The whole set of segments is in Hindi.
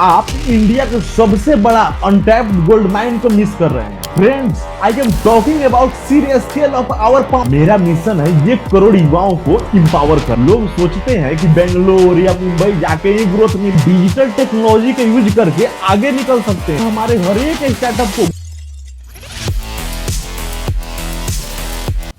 आप इंडिया के सबसे बड़ा अनटैप्ड गोल्ड माइन को मिस कर रहे हैं। Friends, I am talking about serious scale of our power. मेरा मिशन है 1 करोड़ युवाओं को इंपावर कर। लोग सोचते हैं कि बेंगलोर या मुंबई जाके ही ग्रोथ में डिजिटल टेक्नोलॉजी का यूज करके आगे निकल सकते हैं। हमारे हर एक स्टार्टअप को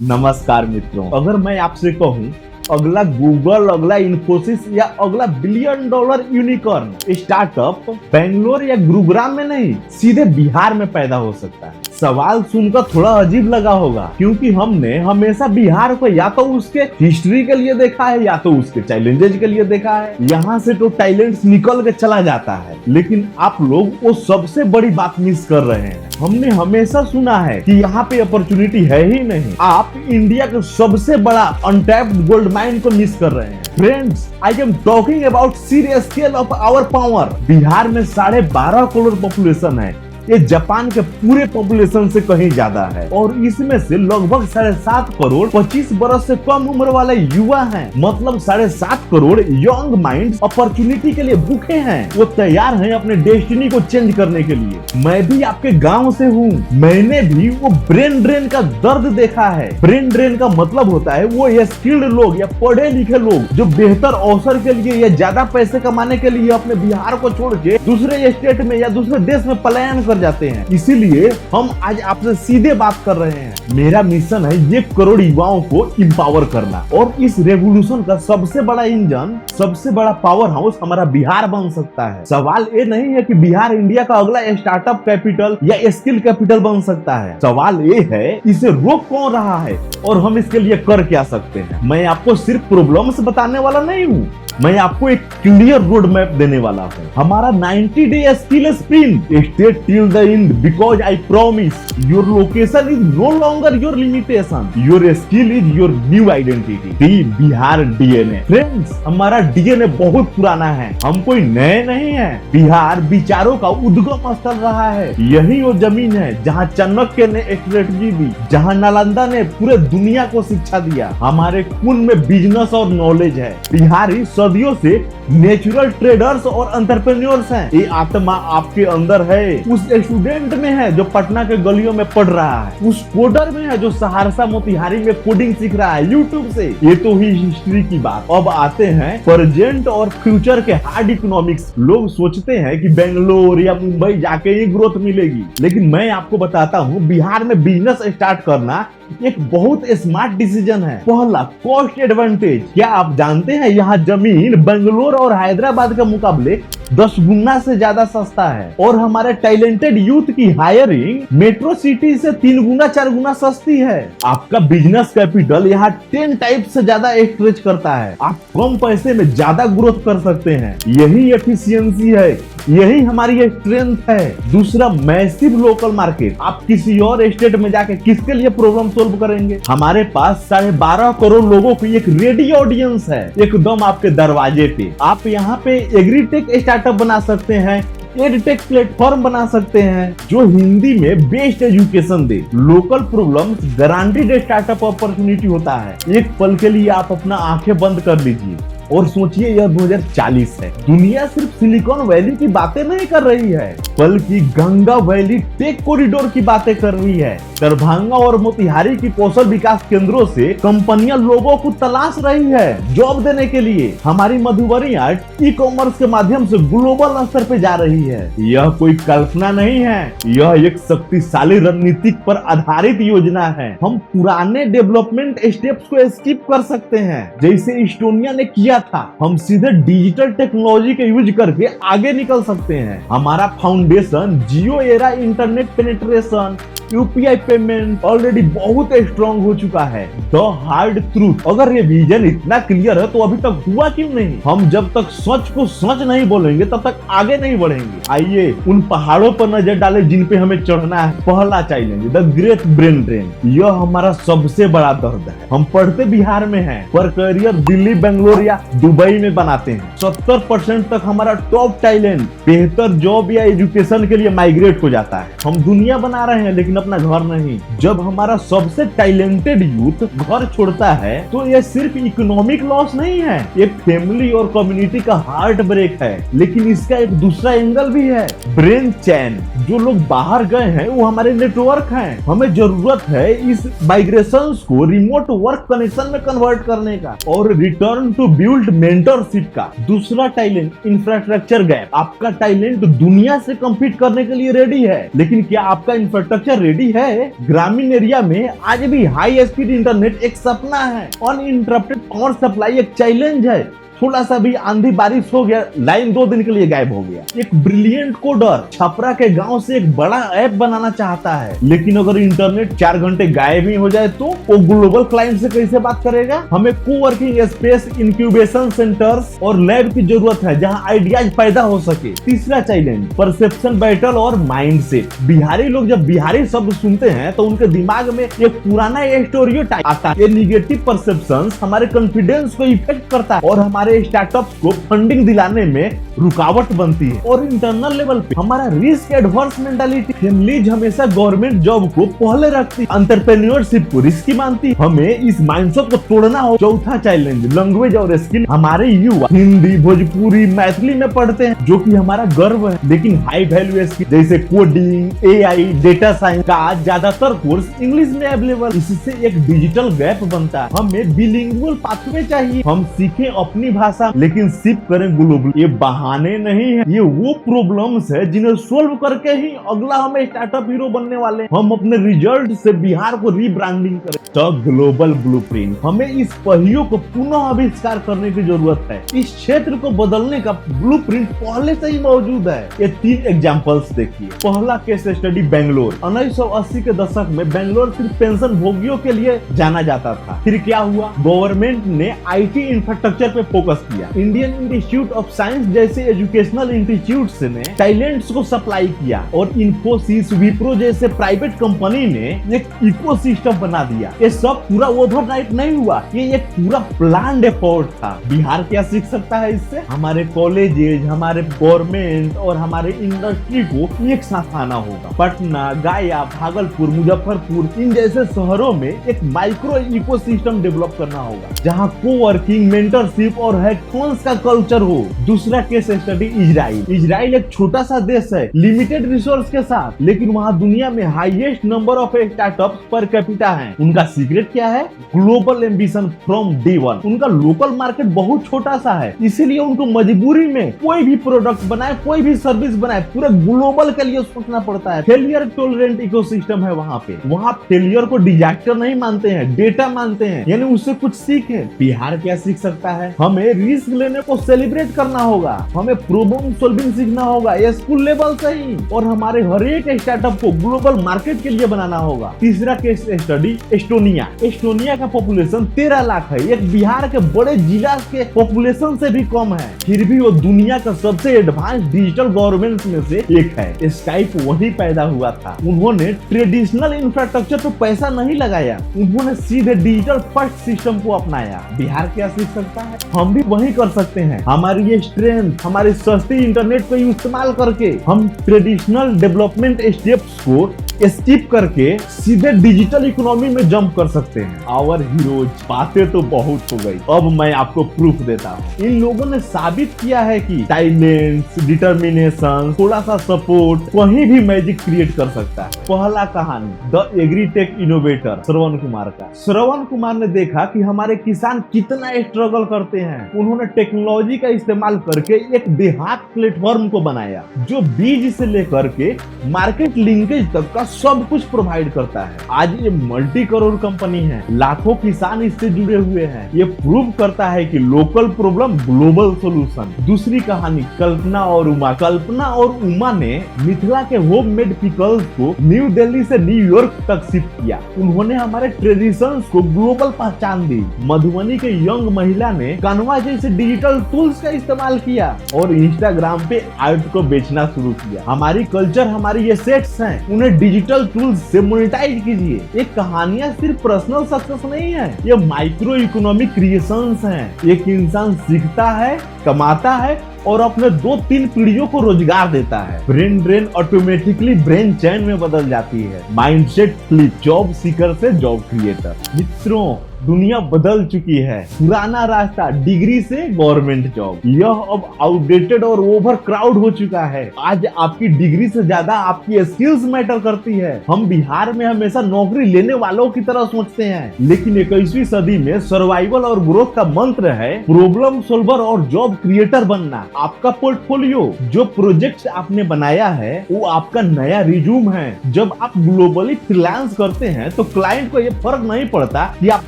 नमस्कार मित्रों, अगर मैं आपसे कहूं अगला गूगल, अगला इन्फोसिस या अगला $1 बिलियन यूनिकॉर्न स्टार्टअप बेंगलोर या गुरुग्राम में नहीं, सीधे बिहार में पैदा हो सकता है। सवाल सुनकर थोड़ा अजीब लगा होगा, क्योंकि हमने हमेशा बिहार को या तो उसके हिस्ट्री के लिए देखा है या तो उसके चैलेंजेस के लिए देखा है। यहाँ से तो टैलेंट्स निकल के चला जाता है, लेकिन आप लोग वो सबसे बड़ी बात मिस कर रहे हैं। हमने हमेशा सुना है कि यहाँ पे अपॉर्चुनिटी है ही नहीं। आप इंडिया के सबसे बड़ा अनटैप्ड गोल्ड माइन को मिस कर रहे हैं। Friends, I am talking about serious scale of our power. Bihar में 12.5 करोड़ पॉपुलेशन है। ये जापान के पूरे पॉपुलेशन से कहीं ज्यादा है और इसमें से लगभग 7.5 करोड़ 25 वर्ष से कम उम्र वाले युवा हैं। मतलब 7.5 करोड़ यंग माइंड्स अपॉर्चुनिटी के लिए भूखे हैं। वो तैयार हैं अपने डेस्टिनी को चेंज करने के लिए। मैं भी आपके गांव से हूँ। मैंने भी वो ब्रेन ड्रेन का दर्द देखा है। ब्रेन ड्रेन का मतलब होता है वो स्किल्ड लोग या पढ़े लिखे लोग जो बेहतर अवसर के लिए या ज्यादा पैसे कमाने के लिए अपने बिहार को छोड़ के दूसरे स्टेट में या दूसरे देश में पलायन कर जाते हैं। इसीलिए हम आज आपसे सीधे बात कर रहे हैं। मेरा मिशन है 1 करोड़ युवाओं को इंपावर करना, और इस रेवोल्यूशन का सबसे बड़ा इंजन, सबसे बड़ा पावर हाउस हमारा बिहार बन सकता है। सवाल ये नहीं है कि बिहार इंडिया का अगला स्टार्टअप कैपिटल या स्किल कैपिटल बन सकता है। सवाल ये है इसे रोक कौन रहा है और हम इसके लिए कर क्या सकते हैं। मैं आपको सिर्फ प्रॉब्लम्स बताने वाला नहीं हूँ, मैं आपको एक क्लियर रोड मैप देने वाला हूँ। हमारा 90 day skill sprint, stay till the end because I promise your location is no longer your limitation, your skill is your new identity. Bihar DNA. Friends, हमारा डीएनए बहुत पुराना है, हम कोई नए नहीं है। बिहार विचारों का उद्गम स्थल रहा है। यही वो जमीन है जहाँ चाणक्य ने स्ट्रेटजी दी, जहाँ नालंदा ने पूरे दुनिया को शिक्षा दिया। हमारे खून में बिजनेस और नॉलेज है। बिहारी सदियों से नेचुरल ट्रेडर्स और एंटरप्रेन्योर्स हैं। ये आत्मा आपके अंदर है, उस स्टूडेंट में है जो पटना के गलियों में पढ़ रहा है, उस कोडर में है जो सहरसा मोतिहारी में कोडिंग सीख रहा है यूट्यूब से। ये तो ही हिस्ट्री की बात। अब आते हैं प्रेजेंट और फ्यूचर के हार्ड इकोनॉमिक्स। लोग सोचते हैं कि बेंगलोर या मुंबई जाके ही ग्रोथ मिलेगी, लेकिन मैं आपको बताता हूँ बिहार में बिजनेस स्टार्ट करना एक बहुत स्मार्ट डिसीजन है। पहला, कॉस्ट एडवांटेज। क्या आप जानते हैं यहाँ जमीन बेंगलोर और हैदराबाद के मुकाबले 10 गुना से ज्यादा सस्ता है, और हमारे टैलेंटेड यूथ की हायरिंग मेट्रो सिटी से 3 गुना 4 गुना सस्ती है। आपका बिजनेस कैपिटल यहाँ 10 टाइप से ज्यादा स्ट्रेच करता है। आप कम पैसे में ज्यादा ग्रोथ कर सकते हैं। यही एफिशिएंसी है, यही हमारी स्ट्रेंथ है। दूसरा, मैसिव लोकल मार्केट। आप किसी और स्टेट में जाके किसके लिए प्रॉब्लम सोल्व करेंगे? हमारे पास 12.5 करोड़ लोगों की एक रेडी ऑडियंस है, एकदम आपके दरवाजे पे। आप यहाँ पे एग्रीटेक स्टार्टअप बना सकते हैं, एडटेक प्लेटफॉर्म बना सकते हैं जो हिंदी में बेस्ट एजुकेशन दे। Local problems guaranteed startup opportunity होता है। एक पल के लिए आप अपना आंखें बंद कर लीजिए और सोचिए यह 2040 है। दुनिया सिर्फ सिलिकॉन वैली की बातें नहीं कर रही है, बल्कि गंगा वैली टेक कॉरिडोर की बातें कर रही है। दरभंगा और मोतिहारी की कौशल विकास केंद्रों से कंपनियां लोगों को तलाश रही है जॉब देने के लिए। हमारी मधुबनिया ई कॉमर्स के माध्यम से ग्लोबल स्तर पे जा रही है। यह कोई कल्पना नहीं है, यह एक शक्तिशाली रणनीतिक पर आधारित योजना है। हम पुराने डेवलपमेंट स्टेप्स को स्किप कर सकते हैं, जैसे इस्टोनिया ने किया था। हम सीधे डिजिटल टेक्नोलॉजी के यूज करके आगे निकल सकते हैं। हमारा foundation Jio era internet penetration, UPI payment already बहुत स्ट्रॉन्ग हो चुका है। द हार्ड ट्रूथ, अगर ये विजन इतना क्लियर है तो अभी तक हुआ क्यों नहीं? हम जब तक सच को सच नहीं बोलेंगे तब तक आगे नहीं बढ़ेंगे। आइए उन पहाड़ों पर नजर डालें जिन पे हमें चढ़ना है। पहला challenge, the great brain drain. यह हमारा सबसे बड़ा दर्द है। हम पढ़ते बिहार में हैं, पर करियर दिल्ली, बेंगलोर या दुबई में बनाते हैं। 70% तक हमारा टॉप टैलेंट बेहतर जॉब या एजुकेशन के लिए माइग्रेट हो जाता है। हम दुनिया बना रहे हैं, लेकिन अपना घर नहीं। जब हमारा सबसे टैलेंटेड यूथ घर छोड़ता है तो ये सिर्फ इकोनॉमिक लॉस नहीं है, ये फैमिली और कम्युनिटी का हार्ट ब्रेक है। लेकिन इसका एक दूसरा एंगल भी है, ब्रेन चैन। जो लोग बाहर गए हैं वो हमारे नेटवर्क हैं। हमें जरूरत है इस माइग्रेशन को रिमोट वर्क कनेक्शन में कन्वर्ट करने का और रिटर्न टू बिल्ड मेंटरशिप का। दूसरा टैलेंट, इंफ्रास्ट्रक्चर गैप। आपका टैलेंट दुनिया से कम्पीट करने के लिए रेडी है, लेकिन क्या आपका इंफ्रास्ट्रक्चर रेडी है? ग्रामीण एरिया में आज भी हाई स्पीड इंटरनेट एक सपना है, अनइंटरप्टेड पावर सप्लाई एक चैलेंज है। थोड़ा सा भी आंधी बारिश हो गया, लाइन 2 दिन के लिए गायब हो गया। एक ब्रिलियंट कोडर छपरा के गांव से एक बड़ा ऐप बनाना चाहता है, लेकिन अगर इंटरनेट 4 घंटे गायब ही हो जाए तो वो ग्लोबल क्लाइंट से कैसे बात करेगा? हमें कोवर्किंग स्पेस, इंक्यूबेशन सेंटर्स और लैब की जरूरत है जहां आइडियाज पैदा हो सके। तीसरा चैलेंज, परसेप्शन बैटल और माइंडसेट। बिहारी लोग जब बिहारी शब्द सुनते हैं तो उनके दिमाग में एक पुराना स्टोरियोटाइप आता है। ये निगेटिव परसेप्शंस हमारे कॉन्फिडेंस को इफेक्ट करता है और हमारे स्टार्टअप्स को फंडिंग दिलाने में रुकावट बनती है। और इंटरनल लेवल पे हमारा रिस्क एडवर्स मेंटालिटी। फैमिलीज हमेशा गवर्नमेंट जॉब को पहले रखती, एंटरप्रेन्योरशिप को रिस्की मानती। हमें इस माइंडसेट को तोड़ना हो। चौथा चैलेंज, लैंग्वेज और स्किल। हमारे युवा हिंदी, भोजपुरी, मैथिली में पढ़ते हैं जो कि हमारा गर्व है, लेकिन हाई वैल्यू स्किल जैसे कोडिंग, एआई, डेटा साइंस का ज्यादातर कोर्स इंग्लिश में अवेलेबल। इससे एक डिजिटल गैप बनता है। हमें बिलिंगुअल पाथवे चाहिए। हम सीखें अपनी भाषा लेकिन शिफ्ट करें ग्लोबल। ये बहाने नहीं है, ये वो प्रॉब्लम्स है जिन्हें सोल्व करके ही अगला हमें स्टार्टअप हीरो बनने वाले। हम अपने रिजल्ट से बिहार को रीब्रांडिंग करें। तो ग्लोबल ब्लूप्रिंट, हमें इस पहियों को पुनः आविष्कार करने की जरूरत है। इस क्षेत्र को बदलने का ब्लूप्रिंट पहले से ही मौजूद है। ये 3 एग्जांपल्स देखिए। पहला केस स्टडी बेंगलोर। 1980 के दशक में बेंगलोर सिर्फ पेंशन भोगियों के लिए जाना जाता था। फिर क्या हुआ? गवर्नमेंट ने आईटी इंफ्रास्ट्रक्चर पे फोकस किया। इंडियन इंस्टीट्यूट ऑफ साइंस जैसे एजुकेशनल इंस्टीट्यूट्स ने टैलेंट्स को सप्लाई किया और इन्फोसिस, विप्रो जैसे प्राइवेट कंपनी ने एक इकोसिस्टम बना दिया। ये सब पूरा ओवरनाइट नहीं हुआ, ये एक पूरा प्लान्ड एफर्ट था। बिहार क्या सीख सकता है इससे? हमारे कॉलेजेस, हमारे गवर्नमेंट और हमारे इंडस्ट्री को एक साथ आना होगा। पटना, गया, भागलपुर, मुजफ्फरपुर, इन जैसे शहरों में एक माइक्रो इकोसिस्टम डेवलप करना होगा जहां कोवर्किंग, मेंटरशिप और हैकाथॉन्स का कल्चर हो। दूसरा केस स्टडी इजराइल। इजराइल एक छोटा सा देश है लिमिटेड रिसोर्स के साथ, लेकिन वहां दुनिया में highest number of startups per capita है। उनका सीक्रेट क्या है? Global ambition from day one. उनका लोकल मार्केट बहुत छोटा सा है, इसीलिए उनको मजबूरी में कोई भी प्रोडक्ट बनाए, कोई भी सर्विस बनाए, पूरे ग्लोबल के लिए सोचना पड़ता है। फेलियर टॉलरेंट इकोसिस्टम है वहां पे। वहां फेलियर को डिजास्टर नहीं मानते हैं, डेटा मानते हैं, यानी उससे कुछ सीखें। बिहार क्या सीख सकता है? हमें रिस्क लेने को सेलिब्रेट करना होगा, हमें प्रॉब्लम सॉल्विंग सीखना होगा, ये स्कूल लेवल से ही, और हमारे हर एक स्टार्टअप को ग्लोबल मार्केट के लिए बनाना होगा। तीसरा केस स्टडी एस्टोनिया। एस्टोनिया का पॉपुलेशन 13 लाख है, एक बिहार के बड़े जिला के पॉपुलेशन से भी कम है, फिर भी वो दुनिया का सबसे एडवांस डिजिटल गवर्नमेंट में से एक है। स्काइप वहीं पैदा हुआ था। उन्होंने ट्रेडिशनल इंफ्रास्ट्रक्चर पर पैसा नहीं लगाया, उन्होंने सीधे डिजिटल फर्स्ट सिस्टम को अपनाया। बिहार क्या सीख सकता है? हम भी वही कर सकते हैं। हमारी ये स्ट्रेंथ, हमारी सस्ती इंटरनेट को इस्तेमाल करके हम ट्रेडिशनल डेवलपमेंट स्टेप्स को स्किप करके सीधे डिजिटल इकोनॉमी में जंप कर सकते हैं। Our heroes. बातें तो बहुत हो गई, अब मैं आपको प्रूफ देता हूँ। इन लोगों ने साबित किया है कि टैलेंट, डिटर्मिनेशन, थोड़ा सा सपोर्ट कहीं भी मैजिक क्रिएट कर सकता है। पहला कहानी the agritech innovator, Shravan Kumar का। श्रवण कुमार ने देखा कि हमारे किसान कितना स्ट्रगल करते हैं। उन्होंने टेक्नोलॉजी का इस्तेमाल करके एक देहात प्लेटफॉर्म को बनाया जो बीज से लेकर के मार्केट लिंकेज तक का सब कुछ प्रोवाइड करता है। आज ये मल्टी करोड़ कंपनी है, लाखों किसान इससे जुड़े हुए हैं। ये प्रूव करता है कि लोकल प्रॉब्लम ग्लोबल सॉल्यूशन। दूसरी कहानी कल्पना और उमा। कल्पना और उमा ने मिथिला के होम मेड पिकल्स को न्यू दिल्ली से न्यूयॉर्क तक शिफ्ट किया। उन्होंने हमारे ट्रेडिशंस को ग्लोबल पहचान दी। मधुबनी के यंग महिला ने कानवा जैसे डिजिटल टूल्स का इस्तेमाल किया और इंस्टाग्राम पे आर्ट को बेचना शुरू किया। हमारी कल्चर, हमारी ये सेट्स हैं, उन्हें डिजिटल टूल्स से मोनेटाइज कीजिए। ये कहानियां सिर्फ पर्सनल सक्सेस नहीं है, ये माइक्रो इकोनॉमिक क्रिएशंस हैं। एक इंसान सीखता है, कमाता है और अपने 2-3 पीढ़ियों को रोजगार देता है। ब्रेन ड्रेन ऑटोमेटिकली ब्रेन चैन में बदल जाती है। माइंडसेट फ्लिप, जॉब सीकर से जॉब क्रिएटर। मित्रों, दुनिया बदल चुकी है। पुराना रास्ता डिग्री से गवर्नमेंट जॉब, यह अब आउटडेटेड और ओवर क्राउड हो चुका है। आज आपकी डिग्री से ज्यादा आपकी स्किल्स मैटर करती है। हम बिहार में हमेशा नौकरी लेने वालों की तरह सोचते हैं, लेकिन 21वीं सदी में सर्वाइवल और ग्रोथ का मंत्र है प्रॉब्लम सोल्वर और जॉब क्रिएटर बनना। आपका पोर्टफोलियो, जो प्रोजेक्ट आपने बनाया है, वो आपका नया रिज्यूम है। जब आप ग्लोबली फ्रीलांस करते हैं तो क्लाइंट को ये फर्क नहीं पड़ता कि आप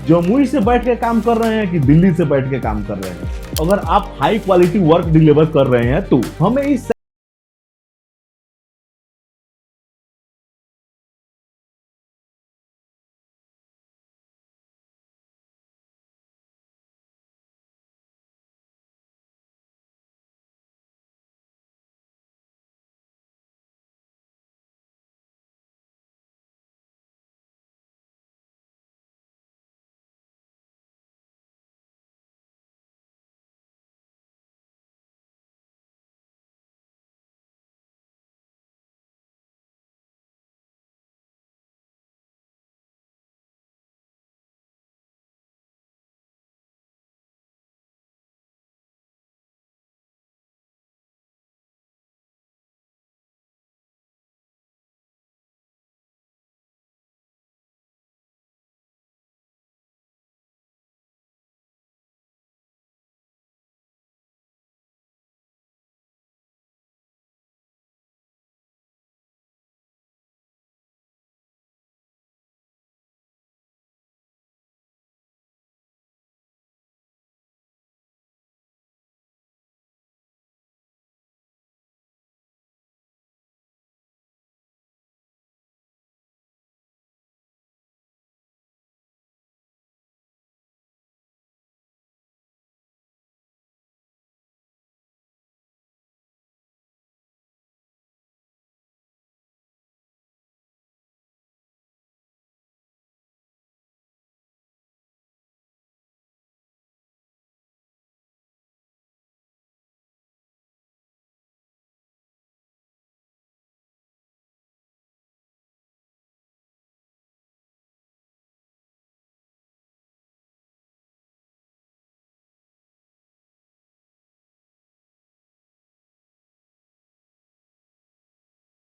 जमुई से बैठ के काम कर रहे हैं कि दिल्ली से बैठ के काम कर रहे हैं। अगर आप हाई क्वालिटी वर्क डिलीवर कर रहे हैं तो हमें इस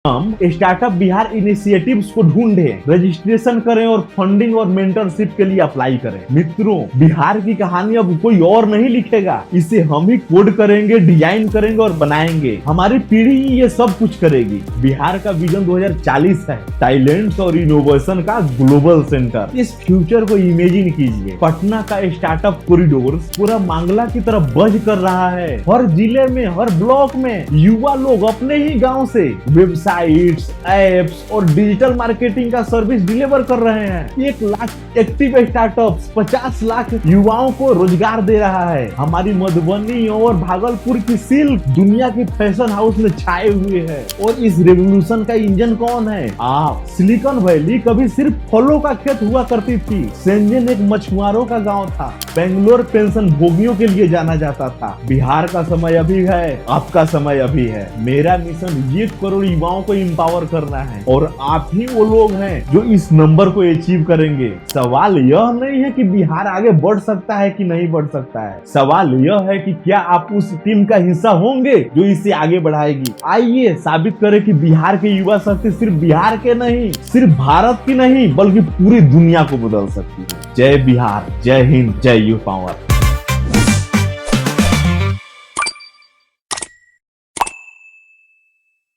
हम स्टार्टअप बिहार इनिशिएटिव्स को ढूंढें, रजिस्ट्रेशन करें और फंडिंग और मेंटरशिप के लिए अप्लाई करें। मित्रों, बिहार की कहानी अब कोई और नहीं लिखेगा, इसे हम ही कोड करेंगे, डिजाइन करेंगे और बनाएंगे। हमारी पीढ़ी ही ये सब कुछ करेगी। बिहार का विजन 2040 है, टैलेंट्स और इनोवेशन का ग्लोबल सेंटर। इस फ्यूचर को इमेजिन कीजिए। पटना का स्टार्टअप कॉरिडोर पूरा मांगला की तरफ बज कर रहा है। हर जिले में, हर ब्लॉक में युवा लोग अपने ही गाँव से व्यवसाय, एप्स और डिजिटल मार्केटिंग का सर्विस डिलीवर कर रहे हैं। 1 लाख एक्टिव स्टार्टअप्स 50 लाख युवाओं को रोजगार दे रहा है। हमारी मधुबनी और भागलपुर की सिल्क दुनिया की फैशन हाउस में छाए हुए है। और इस रेवोल्यूशन का इंजन कौन है? आप। सिलिकॉन वैली कभी सिर्फ फलों का खेत हुआ करती थी। शेंजन एक मछुआरों का गांव था। बेंगलोर पेंशन भोगियों के लिए जाना जाता था। बिहार का समय अभी है, आपका समय अभी है। मेरा मिशन 1 करोड़ युवाओं को इंपावर करना है और आप ही वो लोग हैं जो इस नंबर को अचीव करेंगे। सवाल यह नहीं है कि बिहार आगे बढ़ सकता है कि नहीं बढ़ सकता है। सवाल यह है कि क्या आप उस टीम का हिस्सा होंगे जो इसे आगे बढ़ाएगी। आइए साबित करें कि बिहार के युवा शक्ति सिर्फ बिहार के नहीं, सिर्फ भारत की नहीं, बल्कि पूरी दुनिया को बदल सकती है। जय बिहार, जय हिंद, जय युवा पावर।